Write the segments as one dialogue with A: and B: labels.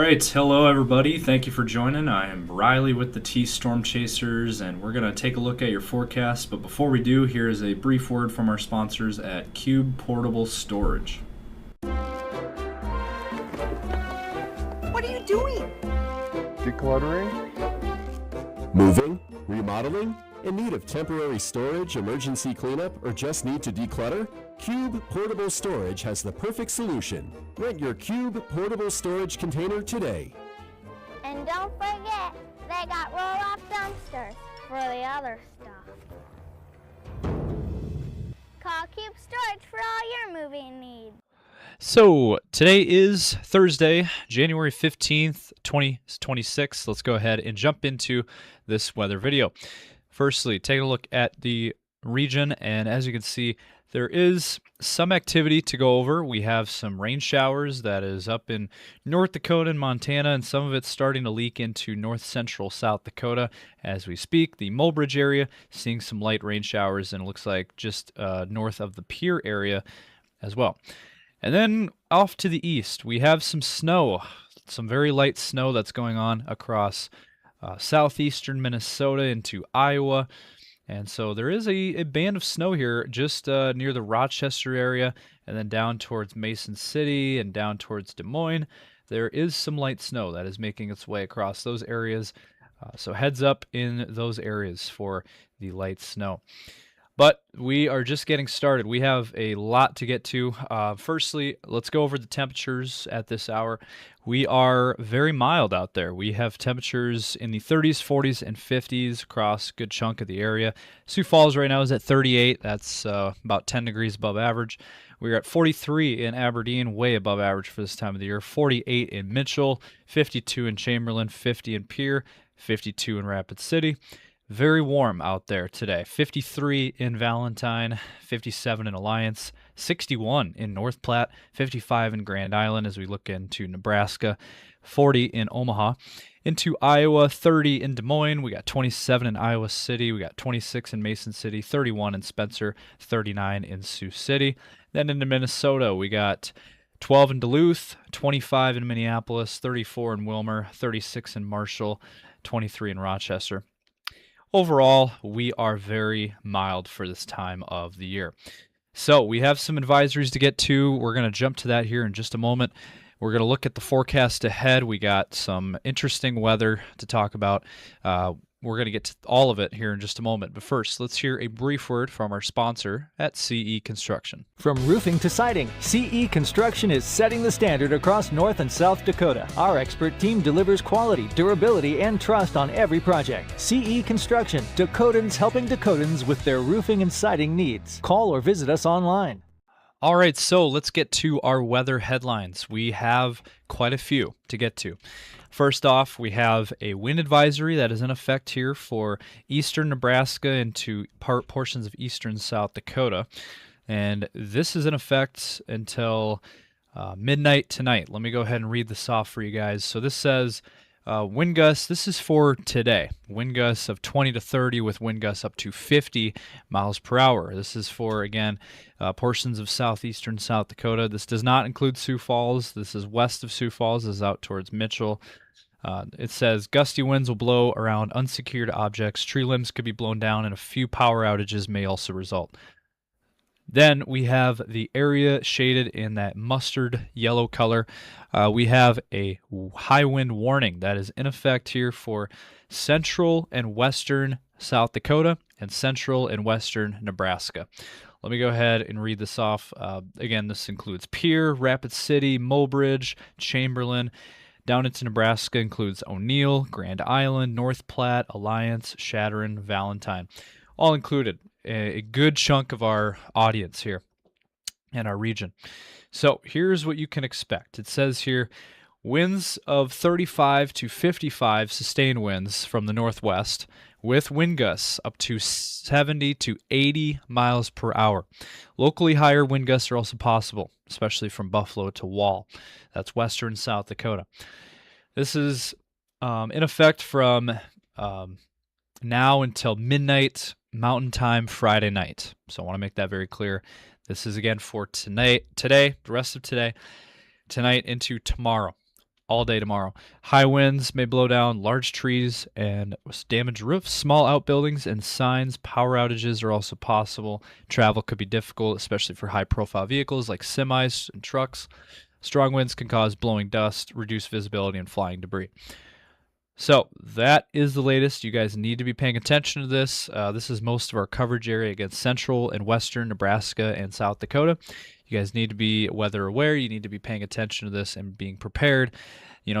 A: right, hello everybody. Thank you for joining. I am Riley with the T Storm Chasers, and we're going to take a look at your forecast. But before we do, here is a brief word from our sponsors at Cube Portable Storage.
B: What are you doing?
C: Decluttering?
D: Moving? Remodeling? In need of temporary storage, emergency cleanup, or just need to declutter? Cube Portable Storage has the perfect solution. Rent your Cube Portable Storage container today.
E: And don't forget, they got roll-off dumpsters for the other stuff. Call Cube Storage for all your moving needs.
F: So today is Thursday, January 15th, 2026. Let's go ahead and jump into this weather video. Firstly, take a look at the region, and as you can see, there is some activity to go over. We have some rain showers that is up in North Dakota and Montana, and some of it's starting to leak into north central South Dakota as we speak. The Mulbridge area seeing some light rain showers, and it looks like just north of the Pierre area as well. And then off to the east, we have some snow, some very light snow that's going on across southeastern Minnesota into Iowa. And so there is a band of snow here just near the Rochester area, and then down towards Mason City and down towards Des Moines. There is some light snow that is making its way across those areas. So heads up in those areas for the light snow. But we are just getting started. We have a lot to get to. Firstly, let's go over the temperatures at this hour. We are very mild out there. We have temperatures in the 30s, 40s, and 50s across a good chunk of the area. Sioux Falls right now is at 38. That's about 10 degrees above average. We're at 43 in Aberdeen, way above average for this time of the year. 48 in Mitchell, 52 in Chamberlain, 50 in Pierre, 52 in Rapid City. Very warm out there today. 53 in Valentine, 57 in Alliance, 61 in North Platte, 55 in Grand Island as we look into Nebraska, 40 in Omaha. Into Iowa, 30 in Des Moines. We got 27 in Iowa City. We got 26 in Mason City, 31 in Spencer, 39 in Sioux City. Then into Minnesota, we got 12 in Duluth, 25 in Minneapolis, 34 in Wilmer, 36 in Marshall, 23 in Rochester. Overall, we are very mild for this time of the year. So we have some advisories to get to. We're going to jump to that here in just a moment. We're going to look at the forecast ahead. We got some interesting weather to talk about. We're going to get to all of it here in just a moment. But first, let's hear a brief word from our sponsor at CE Construction.
G: From roofing to siding, CE Construction is setting the standard across North and South Dakota. Our expert team delivers quality, durability, and trust on every project. CE Construction, Dakotans helping Dakotans with their roofing and siding needs. Call or visit us online.
F: All right, so let's get to our weather headlines. We have quite a few to get to. First off, we have a wind advisory that is in effect here for eastern Nebraska into portions of eastern South Dakota. And this is in effect until midnight tonight. Let me go ahead and read this off for you guys. So this says wind gusts, this is for today. Wind gusts of 20 to 30 with wind gusts up to 50 miles per hour. This is for, again, portions of southeastern South Dakota. This does not include Sioux Falls. This is west of Sioux Falls. This is out towards Mitchell. It says gusty winds will blow around unsecured objects. Tree limbs could be blown down, and a few power outages may also result. Then we have the area shaded in that mustard yellow color. We have a high wind warning that is in effect here for central and western South Dakota and central and western Nebraska. Let me go ahead and read this off. Again, this includes Pierre, Rapid City, Mulbridge, Chamberlain. Down into Nebraska includes O'Neill, Grand Island, North Platte, Alliance, Shadron, Valentine. All included. A good chunk of our audience here in our region. So here's what you can expect. It says here, winds of 35 to 55 sustained winds from the northwest with wind gusts up to 70 to 80 miles per hour. Locally higher wind gusts are also possible, especially from Buffalo to Wall. That's western South Dakota. This is in effect from now until midnight Mountain Time Friday night. So I want to make that very clear. This is again for today, the rest of today, tonight into tomorrow. all day tomorrow. High winds may blow down large trees and damage roofs, small outbuildings, and signs. Power outages are also possible. Travel could be difficult, especially for high-profile vehicles like semis and trucks. Strong winds can cause blowing dust, reduce visibility, and flying debris. So that is the latest. You guys need to be paying attention to this. This is most of our coverage area against central and western Nebraska and South Dakota. You guys need to be weather aware. You need to be paying attention to this and being prepared.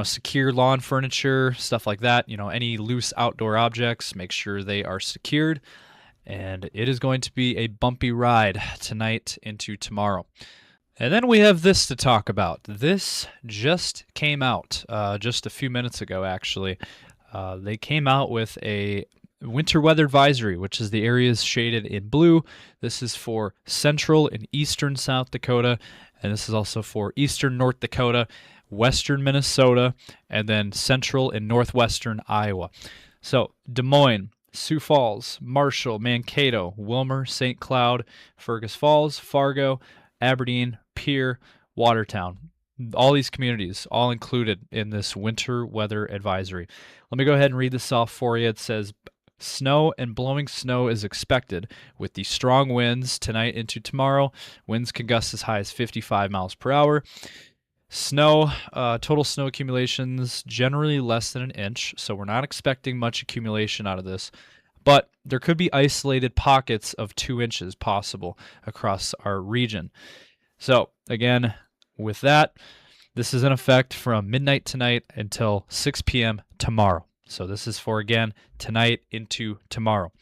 F: Secure lawn furniture, stuff like that. Any loose outdoor objects, make sure they are secured. And it is going to be a bumpy ride tonight into tomorrow. And then we have this to talk about. This just came out just a few minutes ago, actually. They came out with a winter weather advisory, which is the areas shaded in blue. This is for central and eastern South Dakota, and this is also for eastern North Dakota, western Minnesota, and then central and northwestern Iowa. So Des Moines, Sioux Falls, Marshall, Mankato, Wilmer, St. Cloud, Fergus Falls, Fargo, Aberdeen, Pierre, Watertown. All these communities, all included in this winter weather advisory. Let me go ahead and read this off for you. It says, snow and blowing snow is expected with the strong winds tonight into tomorrow. Winds can gust as high as 55 miles per hour. Snow, total snow accumulations generally less than an inch, so we're not expecting much accumulation out of this. But there could be isolated pockets of 2 inches possible across our region. So again, with that, this is in effect from midnight tonight until 6 p.m. tomorrow. So this is for, again, tonight into tomorrow.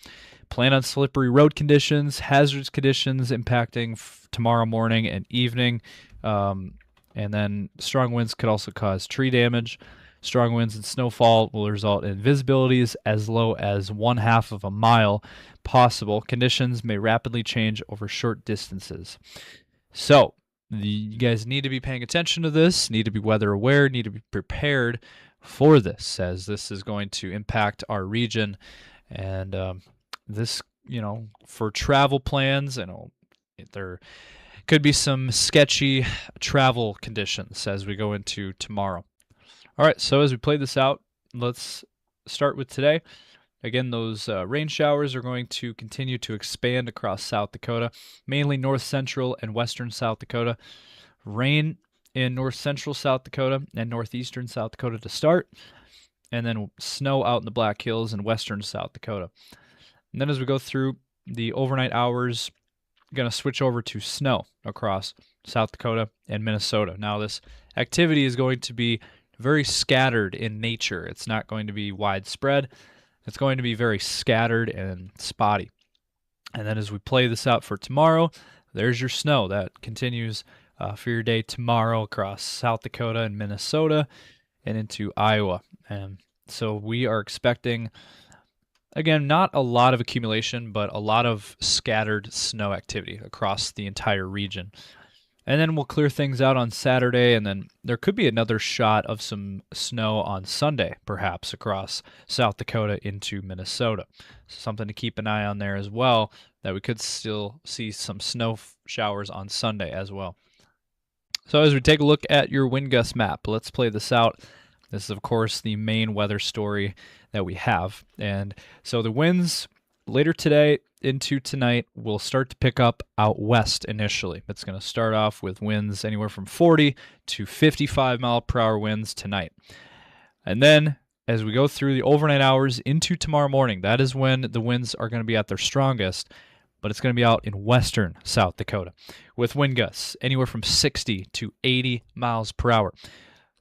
F: Plan on slippery road conditions, hazardous conditions impacting tomorrow morning and evening. And then strong winds could also cause tree damage. Strong winds and snowfall will result in visibilities as low as 1/2 of a mile possible. Conditions may rapidly change over short distances. So you guys need to be paying attention to this, need to be weather aware, need to be prepared for this, as this is going to impact our region. And this, for travel plans, there could be some sketchy travel conditions as we go into tomorrow. All right, so as we play this out, let's start with today. Again, those rain showers are going to continue to expand across South Dakota, mainly north central and western South Dakota. Rain in north central South Dakota and northeastern South Dakota to start, and then snow out in the Black Hills and western South Dakota. And then as we go through the overnight hours, we're going to switch over to snow across South Dakota and Minnesota. Now this activity is going to be very scattered in nature. It's not going to be widespread. It's going to be very scattered and spotty. And then as we play this out for tomorrow, there's your snow. That continues for your day tomorrow across South Dakota and Minnesota and into Iowa. And so we are expecting, again, not a lot of accumulation, but a lot of scattered snow activity across the entire region. And then we'll clear things out on Saturday, and then there could be another shot of some snow on Sunday, perhaps, across South Dakota into Minnesota. Something to keep an eye on there as well, that we could still see some snow showers on Sunday as well. So as we take a look at your wind gust map, let's play this out. This is, of course, the main weather story that we have. And so the winds later today into tonight will start to pick up out west initially. It's going to start off with winds anywhere from 40 to 55 mile per hour winds tonight. And then as we go through the overnight hours into tomorrow morning, that is when the winds are going to be at their strongest, but it's going to be out in western South Dakota with wind gusts anywhere from 60 to 80 miles per hour.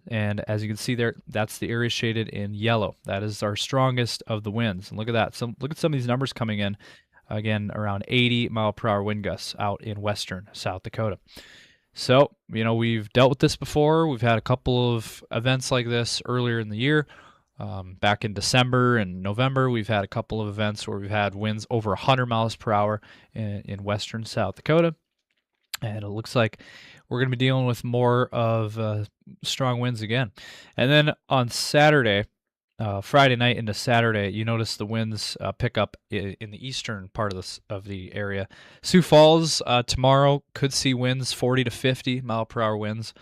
F: And as you can see there, that's the area shaded in yellow. That is our strongest of the winds. And look at that. Look at some of these numbers coming in. Again, around 80 mile per hour wind gusts out in western South Dakota. So, we've dealt with this before. We've had a couple of events like this earlier in the year. Back in December and November, we've had a couple of events where we've had winds over 100 miles per hour in western South Dakota. And it looks like we're going to be dealing with more of strong winds again. And then on Saturday, Friday night into Saturday, you notice the winds pick up in the eastern part of the area. Sioux Falls tomorrow could see winds 40 to 50 mile per hour winds.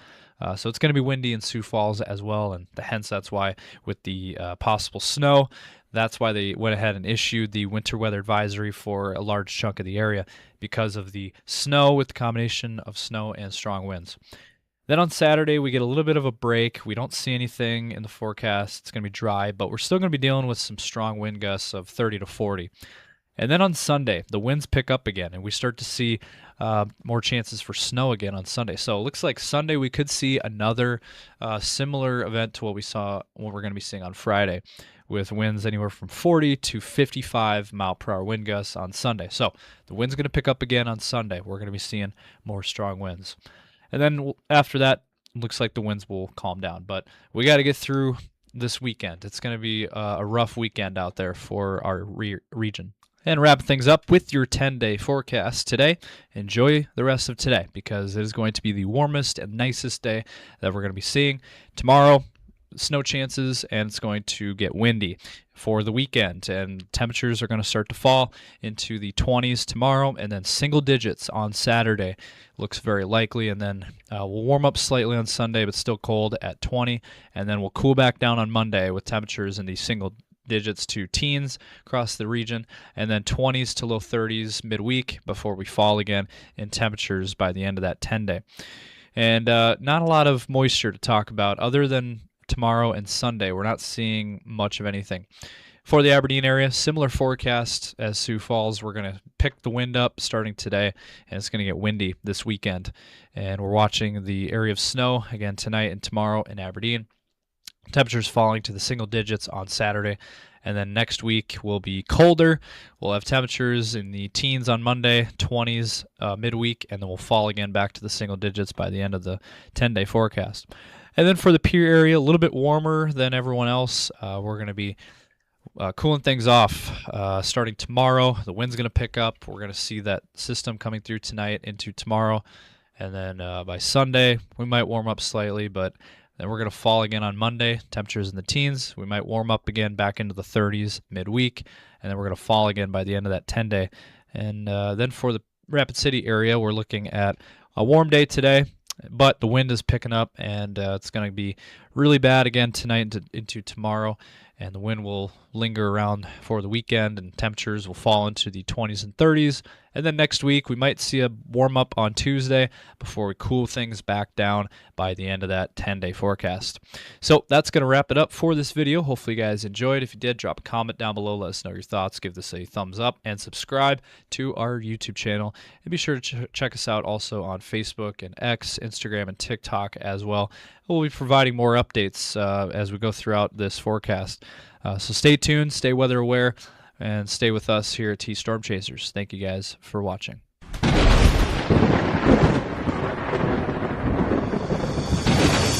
F: So it's going to be windy in Sioux Falls as well, and hence that's why with the possible snow, that's why they went ahead and issued the winter weather advisory for a large chunk of the area because of the snow with the combination of snow and strong winds. Then on Saturday, we get a little bit of a break. We don't see anything in the forecast. It's going to be dry, but we're still going to be dealing with some strong wind gusts of 30 to 40. And then on Sunday, the winds pick up again, and we start to see more chances for snow again on Sunday. So it looks like Sunday we could see another similar event to what we're going to be seeing on Friday, with winds anywhere from 40 to 55 mile per hour wind gusts on Sunday. So the wind's going to pick up again on Sunday. We're going to be seeing more strong winds. And then after that, it looks like the winds will calm down. But we got to get through this weekend. It's going to be a rough weekend out there for our region. And wrap things up with your 10-day forecast today. Enjoy the rest of today because it is going to be the warmest and nicest day that we're going to be seeing. Tomorrow, snow chances, and it's going to get windy for the weekend, and temperatures are going to start to fall into the 20s tomorrow, and then single digits on Saturday looks very likely, and then we'll warm up slightly on Sunday, but still cold at 20, and then we'll cool back down on Monday with temperatures in the single digits to teens across the region, and then 20s to low 30s midweek before we fall again in temperatures by the end of that 10-day. And not a lot of moisture to talk about other than tomorrow and Sunday. We're not seeing much of anything. For the Aberdeen area, similar forecast as Sioux Falls. We're going to pick the wind up starting today, and it's going to get windy this weekend. And we're watching the area of snow again tonight and tomorrow in Aberdeen. Temperatures falling to the single digits on Saturday. And then next week will be colder. We'll have temperatures in the teens on Monday, 20s midweek, and then we'll fall again back to the single digits by the end of the 10-day forecast. And then for the Pierre area, a little bit warmer than everyone else. We're going to be cooling things off starting tomorrow. The wind's going to pick up. We're going to see that system coming through tonight into tomorrow. And then by Sunday, we might warm up slightly, but then we're going to fall again on Monday. Temperatures in the teens. We might warm up again back into the 30s midweek. And then we're going to fall again by the end of that 10-day. And then for the Rapid City area, we're looking at a warm day today. But the wind is picking up, and it's going to be really bad again tonight into tomorrow, and the wind will linger around for the weekend, and temperatures will fall into the 20s and 30s. And then next week, we might see a warm-up on Tuesday before we cool things back down by the end of that 10-day forecast. So that's going to wrap it up for this video. Hopefully you guys enjoyed. If you did, drop a comment down below. Let us know your thoughts. Give this a thumbs up and subscribe to our YouTube channel. And be sure to check us out also on Facebook and X, Instagram, and TikTok as well. We'll be providing more updates as we go throughout this forecast. So stay tuned, stay weather aware, and stay with us here at T Storm Chasers. Thank you guys for watching.